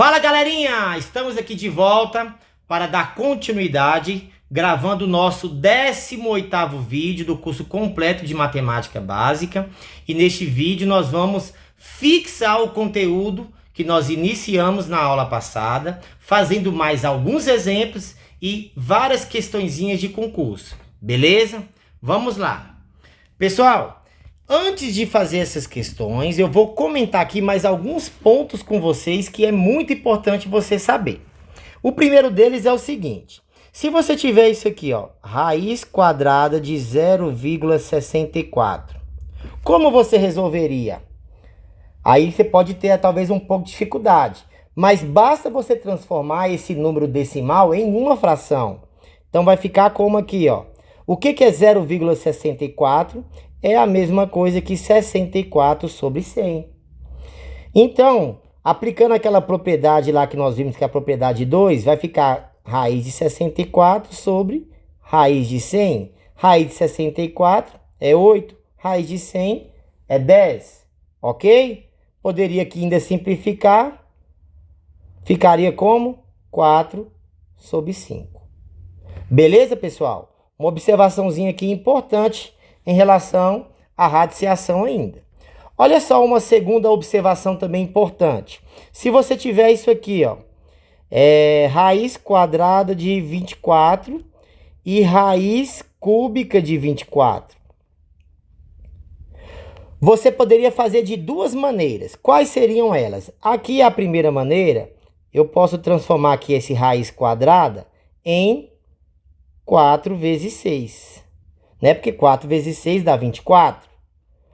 Fala galerinha, estamos aqui de volta para dar continuidade, gravando o nosso 18º vídeo do curso completo de Matemática Básica. E neste vídeo nós vamos fixar o conteúdo que nós iniciamos na aula passada, fazendo mais alguns exemplos e várias questõezinhas de concurso, beleza? Vamos lá. Pessoal, antes de fazer essas questões, eu vou comentar aqui mais alguns pontos com vocês que é muito importante você saber. O primeiro deles é o seguinte: se você tiver isso aqui, ó, raiz quadrada de 0,64, como você resolveria? Aí você pode ter talvez um pouco de dificuldade, mas basta você transformar esse número decimal em uma fração. Então vai ficar como aqui, ó. O que é 0,64? É a mesma coisa que 64 sobre 100. Então, aplicando aquela propriedade lá que nós vimos, que é a propriedade 2, vai ficar raiz de 64 sobre raiz de 100. Raiz de 64 é 8, raiz de 100 é 10, ok? Poderia aqui ainda simplificar, ficaria como 4 sobre 5. Beleza, pessoal? Uma observaçãozinha aqui importante em relação à radiciação ainda. Olha só uma segunda observação também importante. Se você tiver isso aqui, ó, raiz quadrada de 24 e raiz cúbica de 24. Você poderia fazer de duas maneiras. Quais seriam elas? Aqui a primeira maneira, eu posso transformar aqui esse raiz quadrada em 4 vezes 6. Né? Porque 4 vezes 6 dá 24.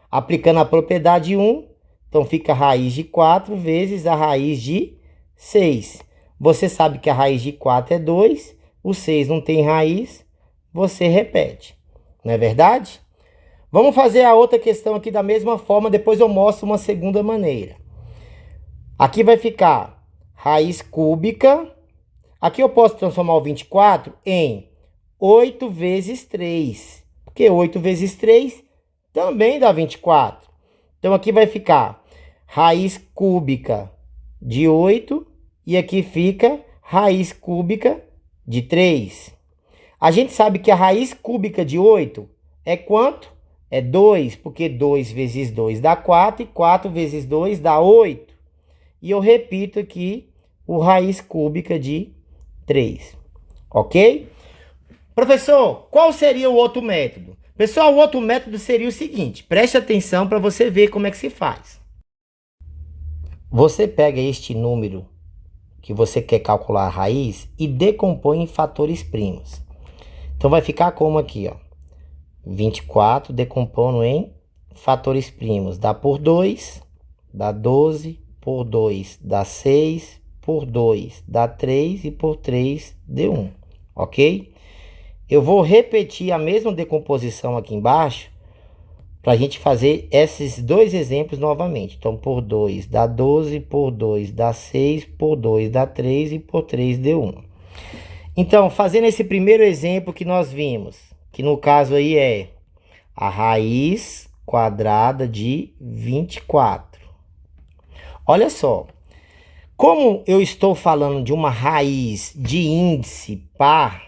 Aplicando a propriedade 1, então fica a raiz de 4 vezes a raiz de 6. Você sabe que a raiz de 4 é 2, o 6 não tem raiz, você repete. Não é verdade? Vamos fazer a outra questão aqui da mesma forma, depois eu mostro uma segunda maneira. Aqui vai ficar raiz cúbica. Aqui eu posso transformar o 24 em 8 vezes 3. Porque 8 vezes 3 também dá 24. Então, aqui vai ficar raiz cúbica de 8 e aqui fica raiz cúbica de 3. A gente sabe que a raiz cúbica de 8 é quanto? É 2, porque 2 vezes 2 dá 4 e 4 vezes 2 dá 8. E eu repito aqui o raiz cúbica de 3. Ok? Professor, qual seria o outro método? Pessoal, o outro método seria o seguinte, preste atenção para você ver como é que se faz. Você pega este número que você quer calcular a raiz e decompõe em fatores primos. Então vai ficar como aqui, ó. 24 decompondo em fatores primos. Dá por 2, dá 12, por 2 dá 6, por 2 dá 3 e por 3 deu 1, ok? Eu vou repetir a mesma decomposição aqui embaixo para a gente fazer esses dois exemplos novamente. Então, por 2 dá 12, por 2 dá 6, por 2 dá 3 e por 3 deu 1. Então, fazendo esse primeiro exemplo que nós vimos, que no caso aí é a raiz quadrada de 24. Olha só, como eu estou falando de uma raiz de índice par,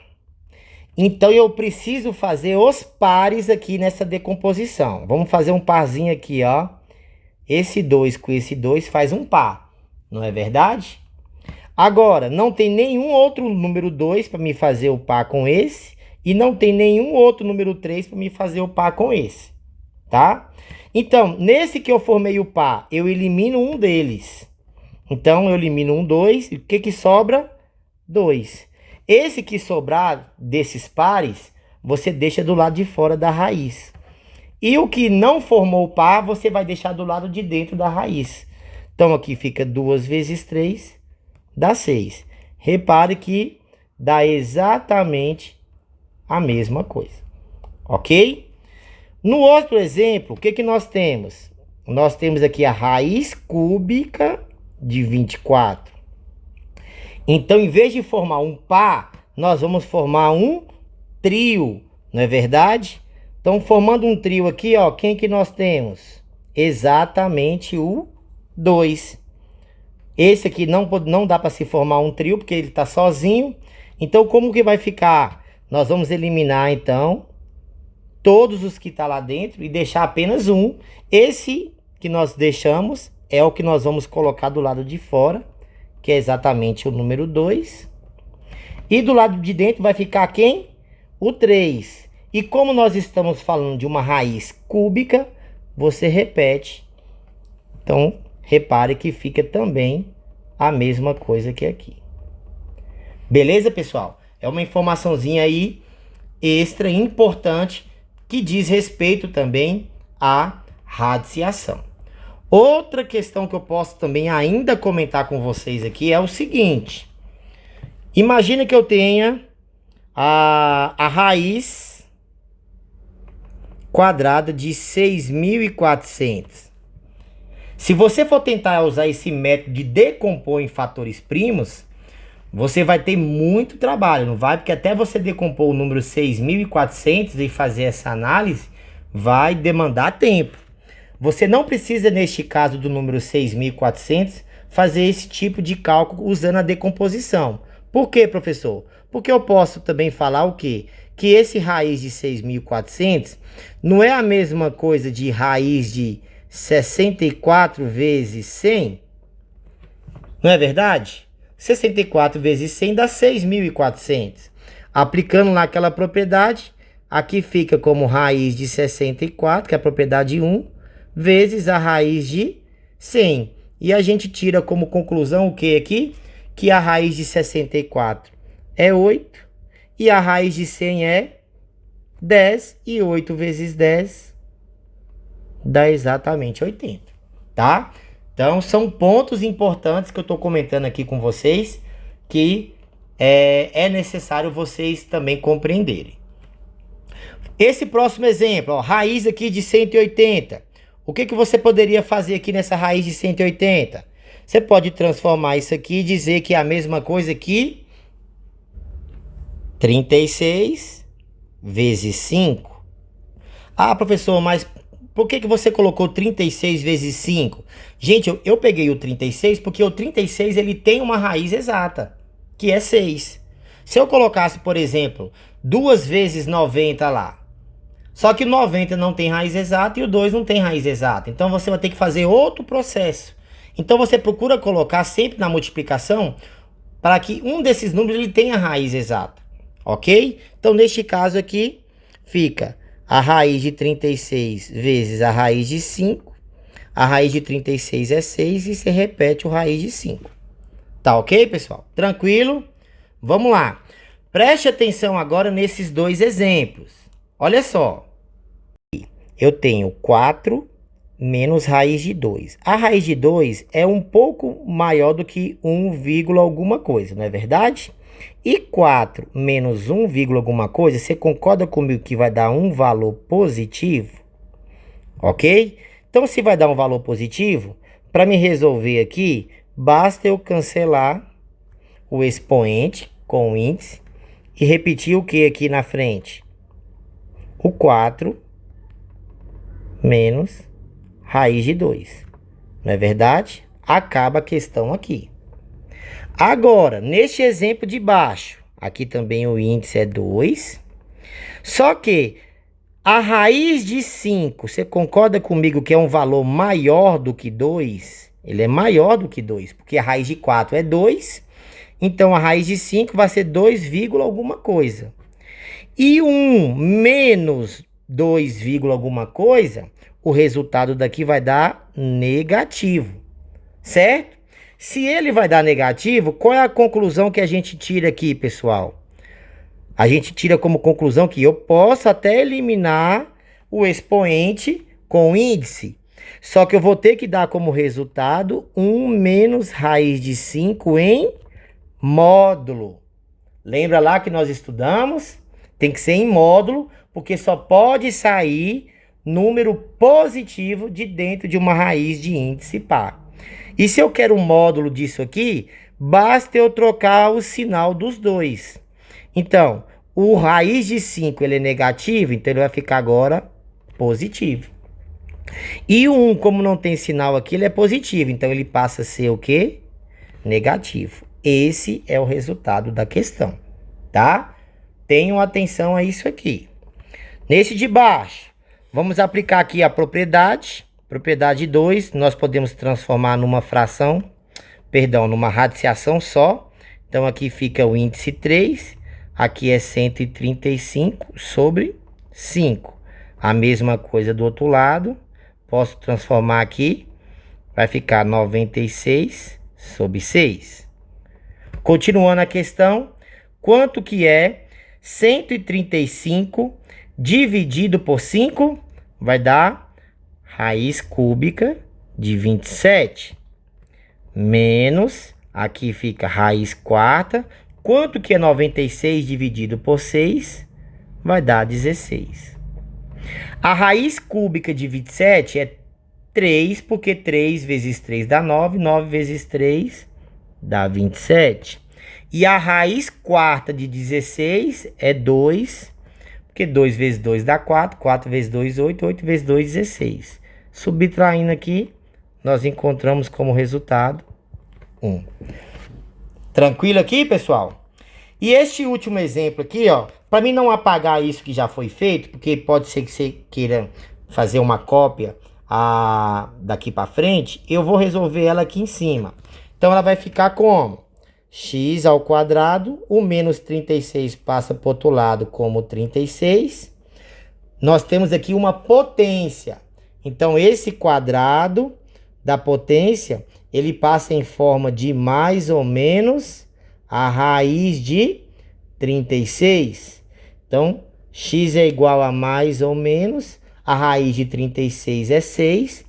então, eu preciso fazer os pares aqui nessa decomposição. Vamos fazer um parzinho aqui, ó. Esse 2 com esse 2 faz um par, não é verdade? Agora, não tem nenhum outro número 2 para me fazer o par com esse. E não tem nenhum outro número 3 para me fazer o par com esse, tá? Então, nesse que eu formei o par, eu elimino um deles. Então, eu elimino um 2. E o que sobra? 2. Esse que sobrar desses pares, você deixa do lado de fora da raiz. E o que não formou o par, você vai deixar do lado de dentro da raiz. Então, aqui fica 2 vezes 3, dá 6. Repare que dá exatamente a mesma coisa. Ok? No outro exemplo, o que nós temos? Nós temos aqui a raiz cúbica de 24. Então, em vez de formar um par, nós vamos formar um trio, não é verdade? Então, formando um trio aqui, ó, quem que nós temos? Exatamente o 2. Esse aqui não dá para se formar um trio, porque ele está sozinho. Então, como que vai ficar? Nós vamos eliminar, então, todos os que estão lá dentro e deixar apenas um. Esse que nós deixamos é o que nós vamos colocar do lado de fora, que é exatamente o número 2. E do lado de dentro vai ficar quem? O 3. E como nós estamos falando de uma raiz cúbica, você repete. Então, repare que fica também a mesma coisa que aqui. Beleza, pessoal? É uma informaçãozinha aí extra importante que diz respeito também à radiciação. Outra questão que eu posso também ainda comentar com vocês aqui é o seguinte. Imagina que eu tenha a raiz quadrada de 6.400. Se você for tentar usar esse método de decompor em fatores primos, você vai ter muito trabalho, não vai? Porque até você decompor o número 6.400 e fazer essa análise, vai demandar tempo. Você não precisa, neste caso do número 6.400, fazer esse tipo de cálculo usando a decomposição. Por quê, professor? Porque eu posso também falar o quê? Que esse raiz de 6.400 não é a mesma coisa de raiz de 64 vezes 100? Não é verdade? 64 vezes 100 dá 6.400. Aplicando lá aquela propriedade, aqui fica como raiz de 64, que é a propriedade 1, vezes a raiz de 100. E a gente tira como conclusão o que aqui? Que a raiz de 64 é 8 e a raiz de 100 é 10. E 8 vezes 10 dá exatamente 80, tá? Então, são pontos importantes que eu estou comentando aqui com vocês, que é necessário vocês também compreenderem. Esse próximo exemplo, ó, raiz aqui de 180. O que você poderia fazer aqui nessa raiz de 180? Você pode transformar isso aqui e dizer que é a mesma coisa que 36 vezes 5. Ah, professor, mas por que você colocou 36 vezes 5? Gente, eu peguei o 36 porque o 36 ele tem uma raiz exata, que é 6. Se eu colocasse, por exemplo, 2 vezes 90 lá, só que o 90 não tem raiz exata e o 2 não tem raiz exata. Então você vai ter que fazer outro processo. Então você procura colocar sempre na multiplicação para que um desses números ele tenha raiz exata. Ok? Então neste caso aqui fica a raiz de 36 vezes a raiz de 5. A raiz de 36 é 6 e você repete o raiz de 5. Tá ok, pessoal? Tranquilo? Vamos lá. Preste atenção agora nesses dois exemplos. Olha só. Eu tenho 4 menos raiz de 2. A raiz de 2 é um pouco maior do que 1, alguma coisa, não é verdade? E 4 menos 1, alguma coisa, você concorda comigo que vai dar um valor positivo? Ok? Então, se vai dar um valor positivo, para me resolver aqui, basta eu cancelar o expoente com o índice e repetir o que aqui na frente? O 4 menos raiz de 2. Não é verdade? Acaba a questão aqui. Agora, neste exemplo de baixo, aqui também o índice é 2. Só que a raiz de 5, você concorda comigo que é um valor maior do que 2? Ele é maior do que 2, porque a raiz de 4 é 2. Então, a raiz de 5 vai ser 2, alguma coisa. E 1 menos 2, alguma coisa, o resultado daqui vai dar negativo, certo? Se ele vai dar negativo, qual é a conclusão que a gente tira aqui, pessoal? A gente tira como conclusão que eu posso até eliminar o expoente com o índice, só que eu vou ter que dar como resultado 1 menos raiz de 5 em módulo. Lembra lá que nós estudamos? Tem que ser em módulo, porque só pode sair número positivo de dentro de uma raiz de índice par. E se eu quero um módulo disso aqui, basta eu trocar o sinal dos dois. Então, o raiz de 5 ele é negativo, então ele vai ficar agora positivo. E o 1, como não tem sinal aqui, ele é positivo, então ele passa a ser o quê? negativo. Esse é o resultado da questão, tá? Tenham atenção a isso aqui. Nesse de baixo, vamos aplicar aqui a propriedade. Propriedade 2, nós podemos transformar numa fração, numa radiciação só. Então, aqui fica o índice 3, aqui é 135 sobre 5. A mesma coisa do outro lado, posso transformar aqui, vai ficar 96 sobre 6. Continuando a questão, quanto que é 135 dividido por 5? Vai dar raiz cúbica de 27. Menos, aqui fica raiz quarta. Quanto que é 96 dividido por 6? Vai dar 16. A raiz cúbica de 27 é 3, porque 3 vezes 3 dá 9. 9 vezes 3 dá 27. E a raiz quarta de 16 é 2, porque 2 vezes 2 dá 4. 4 vezes 2, 8. 8 vezes 2, 16. Subtraindo aqui, nós encontramos como resultado 1. Tranquilo aqui, pessoal? E este último exemplo aqui, ó, para mim não apagar isso que já foi feito, porque pode ser que você queira fazer uma cópia daqui para frente, eu vou resolver ela aqui em cima. Então, ela vai ficar como? X ao quadrado, o menos 36 passa para o outro lado como 36. Nós temos aqui uma potência. Então, esse quadrado da potência, ele passa em forma de mais ou menos a raiz de 36. Então, x é igual a mais ou menos, a raiz de 36 é 6.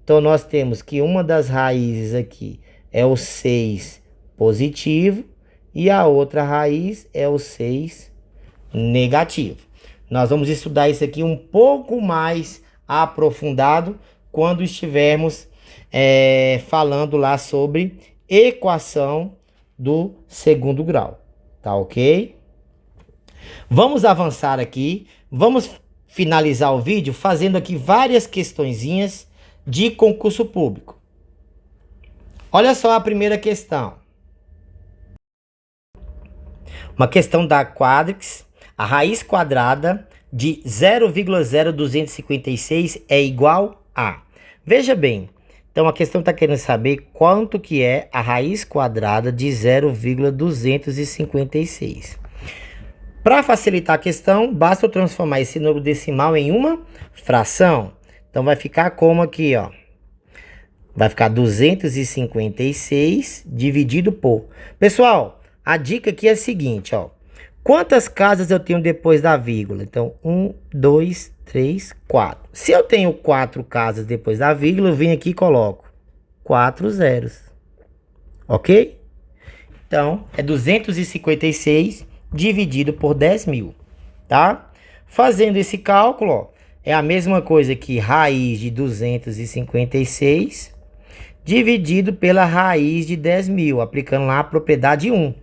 Então, nós temos que uma das raízes aqui é o 6 positivo e a outra raiz é o 6 negativo. Nós vamos estudar isso aqui um pouco mais aprofundado quando estivermos falando lá sobre equação do segundo grau, tá ok? Vamos avançar aqui, vamos finalizar o vídeo fazendo aqui várias questõezinhas de concurso público. Olha só a primeira questão. Uma questão da Quadrix. A raiz quadrada de 0,0256 é igual a... Veja bem, então a questão está querendo saber quanto que é a raiz quadrada de 0,256. Para facilitar a questão, basta eu transformar esse número decimal em uma fração. Então vai ficar como aqui, ó. Vai ficar 256 dividido por... Pessoal, a dica aqui é a seguinte, ó. Quantas casas eu tenho depois da vírgula? Então, 1, 2, 3, 4. Se eu tenho 4 casas depois da vírgula, eu venho aqui e coloco 4 zeros. Ok? Então, é 256 dividido por 10 mil, tá? Fazendo esse cálculo, ó, é a mesma coisa que raiz de 256 dividido pela raiz de 10 mil, aplicando lá a propriedade 1.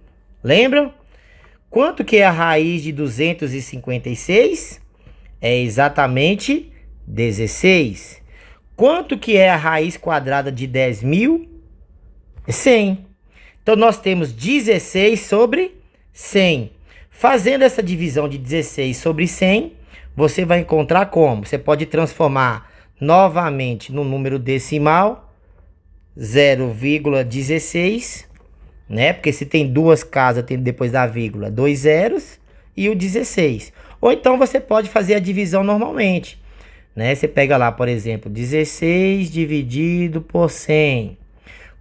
Lembram? Quanto que é a raiz de 256? É exatamente 16. Quanto que é a raiz quadrada de 10 mil? 100. Então, nós temos 16 sobre 100. Fazendo essa divisão de 16 sobre 100, você vai encontrar como? Você pode transformar novamente no número decimal 0,16, né? Porque se tem duas casas, tem depois da vírgula 2 zeros e o 16. Ou então você pode fazer a divisão normalmente, né? Você pega lá, por exemplo, 16 dividido por 100.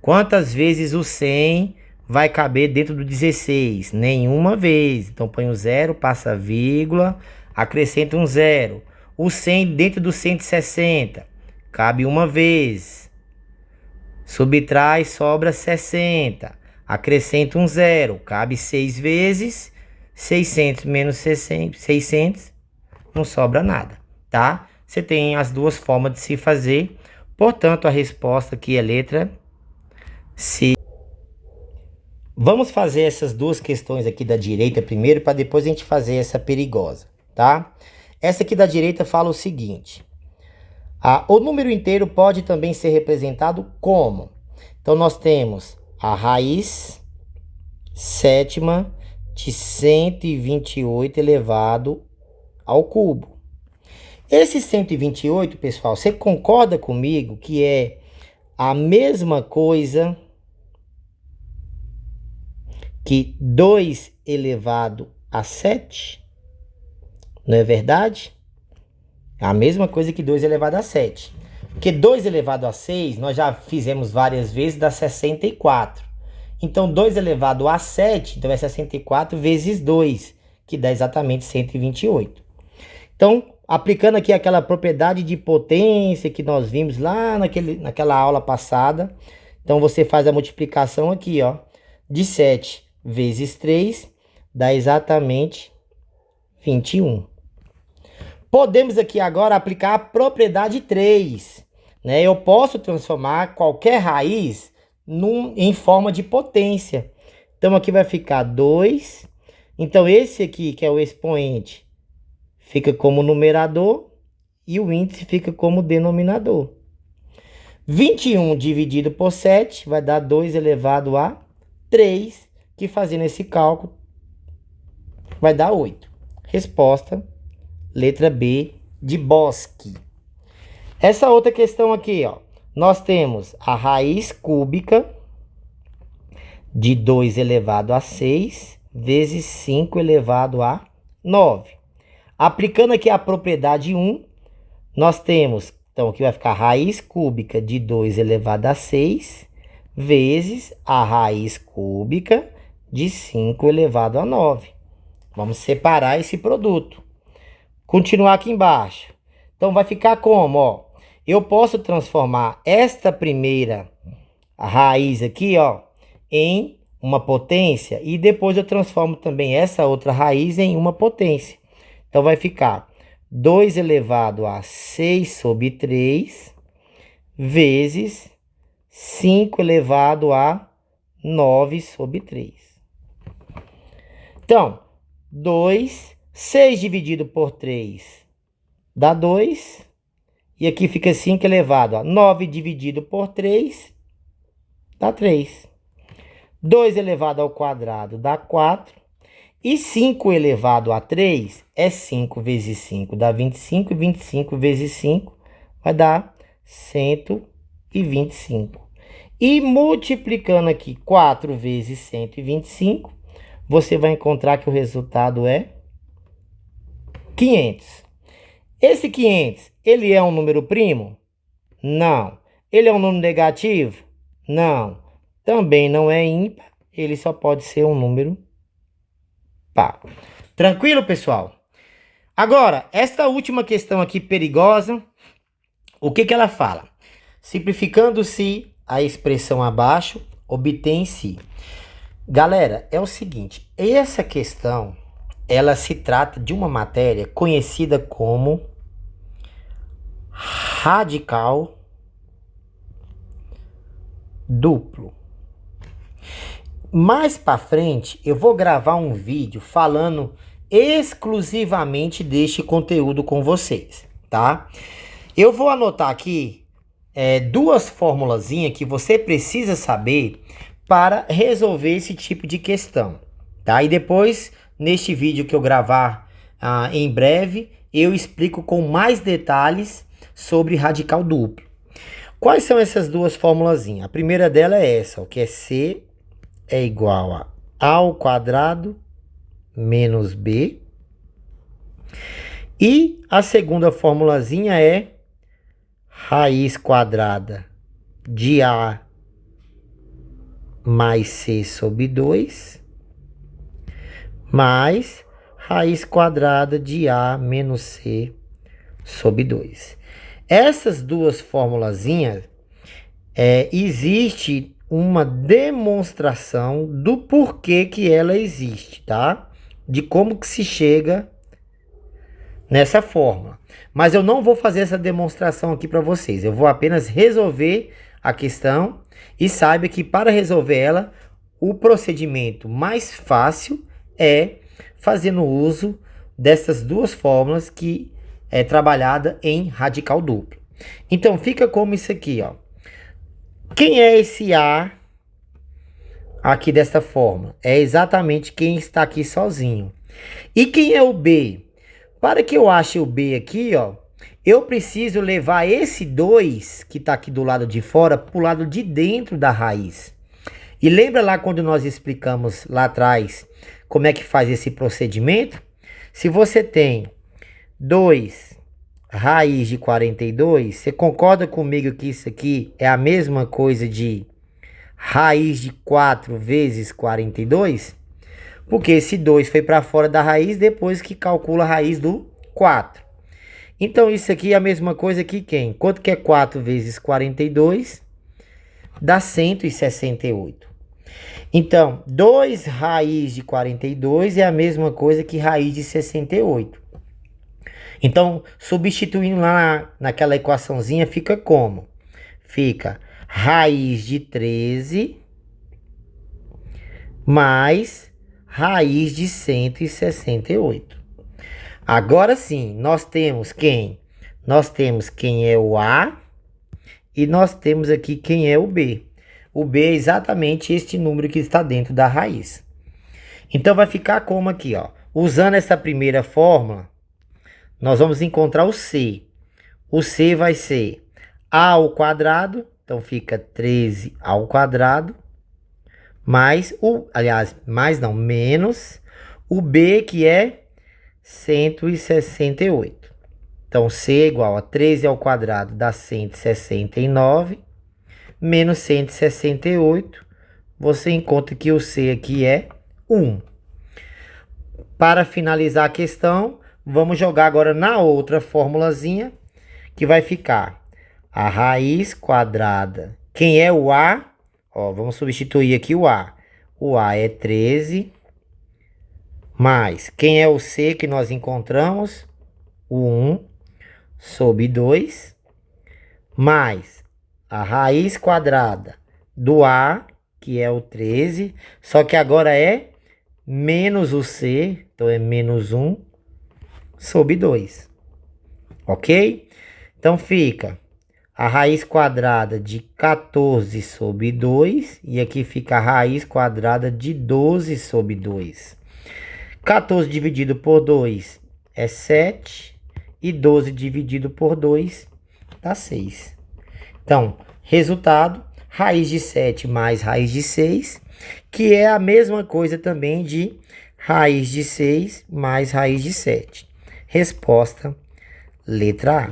Quantas vezes o 100 vai caber dentro do 16? Nenhuma vez. Então põe o 0, passa a vírgula, acrescenta um 0. O 100 dentro do 160 cabe uma vez. Subtrai, sobra 60. Acrescenta um 0, cabe 6 vezes. 600 menos 600, não sobra nada, tá? Você tem as duas formas de se fazer. Portanto, a resposta aqui é letra C. Vamos fazer essas duas questões aqui da direita primeiro, para depois a gente fazer essa perigosa, tá? Essa aqui da direita fala o seguinte. O número inteiro pode também ser representado como? Então, nós temos a raiz sétima de 128 elevado ao cubo. Esse 128, pessoal, você concorda comigo que é a mesma coisa que 2 elevado a 7? Não é verdade? É a mesma coisa que 2 elevado a 7. Porque 2 elevado a 6, nós já fizemos várias vezes, dá 64. Então, 2 elevado a 7, então é 64 vezes 2, que dá exatamente 128. Então, aplicando aqui aquela propriedade de potência que nós vimos lá naquela aula passada. Então, você faz a multiplicação aqui, ó, de 7 vezes 3, dá exatamente 21. Podemos aqui agora aplicar a propriedade 3, né? Eu posso transformar qualquer raiz em forma de potência. Então, aqui vai ficar 2. Então, esse aqui, que é o expoente, fica como numerador e o índice fica como denominador. 21 dividido por 7 vai dar 2 elevado a 3, que fazendo esse cálculo vai dar 8. Resposta, letra B de Bosque. Essa outra questão aqui, ó, nós temos a raiz cúbica de 2 elevado a 6 vezes 5 elevado a 9. Aplicando aqui a propriedade 1, nós temos, então aqui vai ficar a raiz cúbica de 2 elevado a 6 vezes a raiz cúbica de 5 elevado a 9. Vamos separar esse produto. Continuar aqui embaixo. Então, vai ficar como, ó? Eu posso transformar esta primeira raiz aqui, ó, em uma potência. E depois eu transformo também essa outra raiz em uma potência. Então, vai ficar 2 elevado a 6 sobre 3 vezes 5 elevado a 9 sobre 3. Então, 6 dividido por 3 dá 2. E aqui fica 5 elevado a 9 dividido por 3 dá 3. 2 elevado ao quadrado dá 4. E 5 elevado a 3 é 5 vezes 5 dá 25. E 25 vezes 5 vai dar 125. E multiplicando aqui 4 vezes 125, você vai encontrar que o resultado é 500. Esse 500, ele é um número primo? Não. Ele é um número negativo? Não. Também não é ímpar, ele só pode ser um número par. Tranquilo, pessoal? Agora, esta última questão aqui perigosa, o que que ela fala? Simplificando-se a expressão abaixo, obtém-se. Galera, é o seguinte, essa questão, ela se trata de uma matéria conhecida como radical duplo. Mais para frente, eu vou gravar um vídeo falando exclusivamente deste conteúdo com vocês, tá? Eu vou anotar aqui duas formulazinhas que você precisa saber para resolver esse tipo de questão, tá? E depois, neste vídeo que eu gravar em breve, eu explico com mais detalhes sobre radical duplo. Quais são essas duas formulazinhas? A primeira dela é essa, ó, que é C é igual a ao quadrado menos B. E a segunda formulazinha é raiz quadrada de A mais C sobre 2, mais raiz quadrada de A menos C sobre 2. Essas duas formulazinhas, existe uma demonstração do porquê que ela existe, tá? De como que se chega nessa fórmula. Mas eu não vou fazer essa demonstração aqui para vocês. Eu vou apenas resolver a questão e saiba que para resolver ela, o procedimento mais fácil é fazendo uso dessas duas fórmulas que é trabalhada em radical duplo. Então, fica como isso aqui, ó. Quem é esse A aqui desta forma. É exatamente quem está aqui sozinho. E quem é o B? Para que eu ache o B aqui, ó, eu preciso levar esse 2 que está aqui do lado de fora para o lado de dentro da raiz. E lembra lá quando nós explicamos lá atrás como é que faz esse procedimento? Se você tem 2 raiz de 42, você concorda comigo que isso aqui é a mesma coisa de raiz de 4 vezes 42? Porque esse 2 foi para fora da raiz depois que calcula a raiz do 4. Então isso aqui é a mesma coisa que quem? Quanto que é 4 vezes 42? Dá 168. Então, 2 raiz de 42 é a mesma coisa que raiz de 68. Então, substituindo lá naquela equaçãozinha, fica como? Fica raiz de 13 mais raiz de 168. Agora sim, nós temos quem? Nós temos quem é o A e nós temos aqui quem é o B. O B é exatamente este número que está dentro da raiz. Então vai ficar como aqui, ó. Usando essa primeira fórmula, nós vamos encontrar o C. O C vai ser A ao quadrado, então fica 13 ao quadrado, mais menos o B, que é 168. Então, C é igual a 13 ao quadrado dá 169, menos 168, você encontra que o C aqui é 1. Para finalizar a questão, vamos jogar agora na outra formulazinha, que vai ficar a raiz quadrada. Quem é o A? Ó, vamos substituir aqui o A. O A é 13, mais quem é o C que nós encontramos? O 1 sobre 2, mais a raiz quadrada do A, que é o 13, só que agora é menos o C, então é menos 1 sobre 2, ok? Então fica a raiz quadrada de 14 sobre 2, e aqui fica a raiz quadrada de 12 sobre 2. 14 dividido por 2 é 7, e 12 dividido por 2 dá 6. Então, resultado, raiz de 7 mais raiz de 6, que é a mesma coisa também de raiz de 6 mais raiz de 7. Resposta, letra A.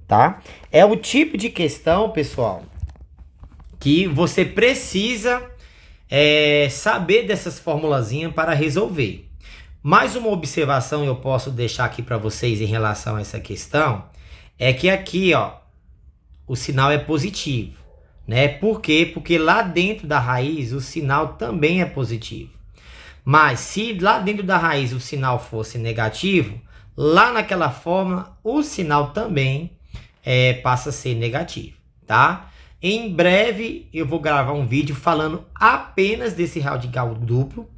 Tá? É o tipo de questão, pessoal, que você precisa saber dessas formulazinhas para resolver. Mais uma observação eu posso deixar aqui para vocês em relação a essa questão, é que aqui, ó, o sinal é positivo, né? Por quê? Porque lá dentro da raiz o sinal também é positivo. Mas se lá dentro da raiz o sinal fosse negativo, lá naquela fórmula o sinal também passa a ser negativo, tá? Em breve eu vou gravar um vídeo falando apenas desse radical duplo,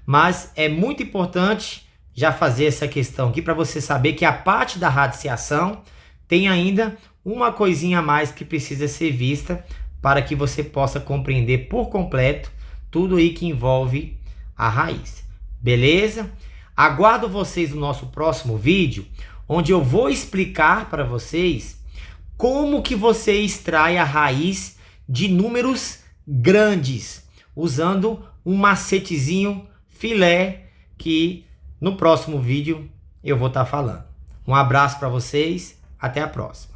mas é muito importante já fazer essa questão aqui para você saber que a parte da radiciação tem ainda uma coisinha a mais que precisa ser vista para que você possa compreender por completo tudo aí que envolve a raiz. Beleza? Aguardo vocês no nosso próximo vídeo, onde eu vou explicar para vocês como que você extrai a raiz de números grandes, usando um macetezinho filé que no próximo vídeo eu vou estar falando. Um abraço para vocês, até a próxima.